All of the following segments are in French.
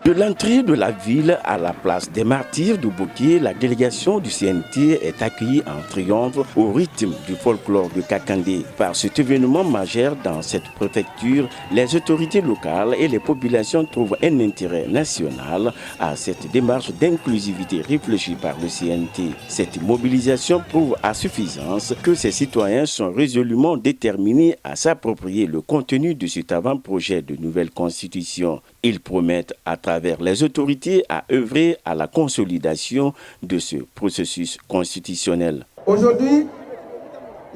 De l'entrée de la ville à la place des martyrs de Boké, la délégation du CNT est accueillie en triomphe au rythme du folklore de Kakandé. Par cet événement majeur dans cette préfecture, les autorités locales et les populations trouvent un intérêt national à cette démarche d'inclusivité réfléchie par le CNT. Cette mobilisation prouve à suffisance que ces citoyens sont résolument déterminés à s'approprier le contenu de cet avant-projet de nouvelle constitution. Ils promettent à travers les autorités à œuvrer à la consolidation de ce processus constitutionnel. Aujourd'hui,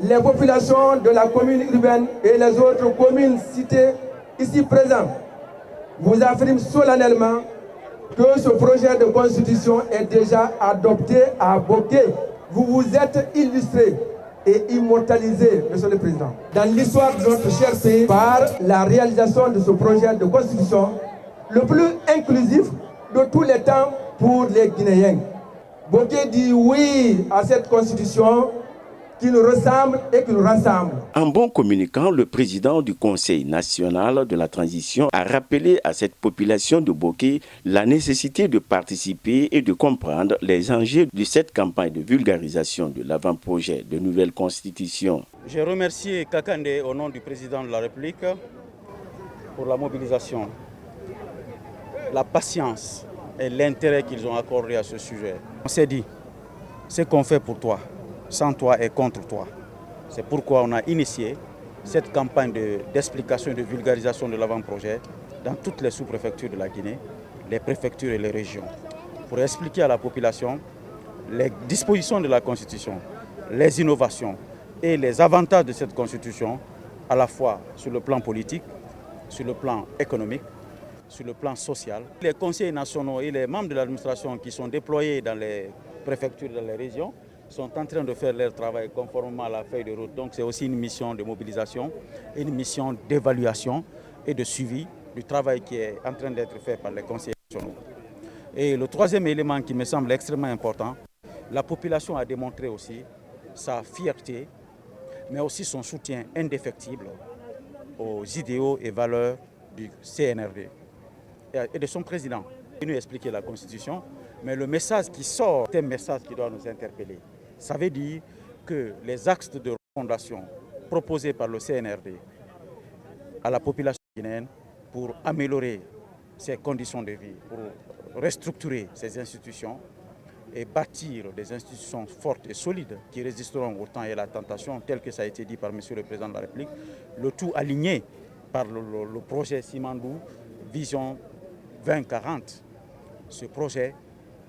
les populations de la commune urbaine et les autres communes citées ici présentes vous affirment solennellement que ce projet de constitution est déjà adopté à Boké. Vous vous êtes illustré et immortalisé, Monsieur le Président, dans l'histoire de notre cher pays par la réalisation de ce projet de constitution le plus inclusif de tous les temps pour les Guinéens. Boké dit oui à cette constitution qui nous ressemble et qui nous rassemble. En bon communicant, le président du Conseil national de la transition a rappelé à cette population de Boké la nécessité de participer et de comprendre les enjeux de cette campagne de vulgarisation de l'avant-projet de nouvelle constitution. Je remercie Kakandé au nom du président de la République pour la mobilisation, la patience et l'intérêt qu'ils ont accordé à ce sujet. On s'est dit, ce qu'on fait pour toi, sans toi et contre toi. C'est pourquoi on a initié cette campagne d'explication et de vulgarisation de l'avant-projet dans toutes les sous-préfectures de la Guinée, les préfectures et les régions, pour expliquer à la population les dispositions de la Constitution, les innovations et les avantages de cette Constitution, à la fois sur le plan politique, sur le plan économique, sur le plan social. Les conseillers nationaux et les membres de l'administration qui sont déployés dans les préfectures et dans les régions sont en train de faire leur travail conformément à la feuille de route. Donc c'est aussi une mission de mobilisation, une mission d'évaluation et de suivi du travail qui est en train d'être fait par les conseillers nationaux. Et le troisième élément qui me semble extrêmement important, la population a démontré aussi sa fierté, mais aussi son soutien indéfectible aux idéaux et valeurs du CNRD et de son président. Il nous expliquer la Constitution, mais le message qui sort est un message qui doit nous interpeller. Ça veut dire que les axes de refondation proposés par le CNRD à la population guinéenne pour améliorer ses conditions de vie, pour restructurer ses institutions et bâtir des institutions fortes et solides qui résisteront au temps et à la tentation, tel que ça a été dit par M. le Président de la République, le tout aligné par le projet Simandou Vision 2040. Ce projet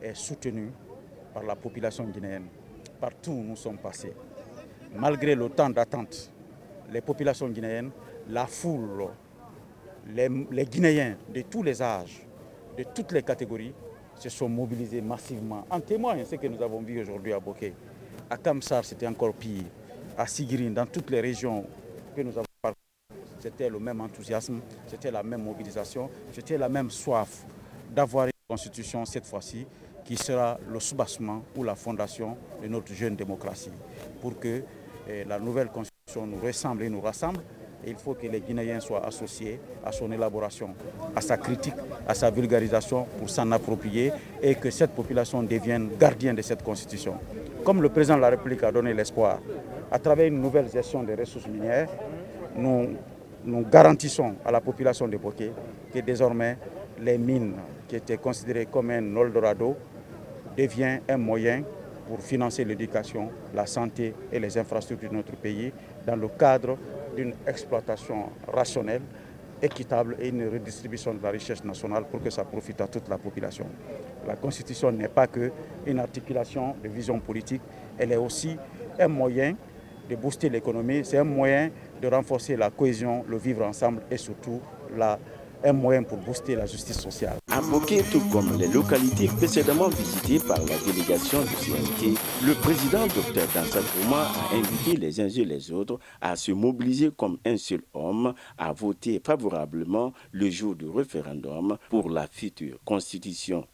est soutenu par la population guinéenne. Partout où nous sommes passés, malgré le temps d'attente, les populations guinéennes, la foule, les Guinéens de tous les âges, de toutes les catégories, se sont mobilisés massivement. En témoigne ce que nous avons vu aujourd'hui à Boké. À Kamsar, c'était encore pire. À Sigirine, dans toutes les régions que nous avons parcouru, c'était le même enthousiasme, c'était la même mobilisation, c'était la même soif d'avoir une constitution cette fois-ci qui sera le soubassement ou la fondation de notre jeune démocratie. Pour que la nouvelle constitution nous ressemble et nous rassemble, il faut que les Guinéens soient associés à son élaboration, à sa critique, à sa vulgarisation pour s'en approprier et que cette population devienne gardienne de cette constitution. Comme le président de la République a donné l'espoir, à travers une nouvelle gestion des ressources minières, nous garantissons à la population de Boké que désormais les mines qui étaient considérées comme un Eldorado devient un moyen pour financer l'éducation, la santé et les infrastructures de notre pays dans le cadre d'une exploitation rationnelle, équitable et une redistribution de la richesse nationale pour que ça profite à toute la population. La Constitution n'est pas qu'une articulation de vision politique, elle est aussi un moyen de booster l'économie, c'est un moyen de renforcer la cohésion, le vivre ensemble et surtout un moyen pour booster la justice sociale. À Boké, tout comme les localités précédemment visitées par la délégation du CNT, le président Dr Dansat Ouma a invité les uns et les autres à se mobiliser comme un seul homme, à voter favorablement le jour du référendum pour la future constitution.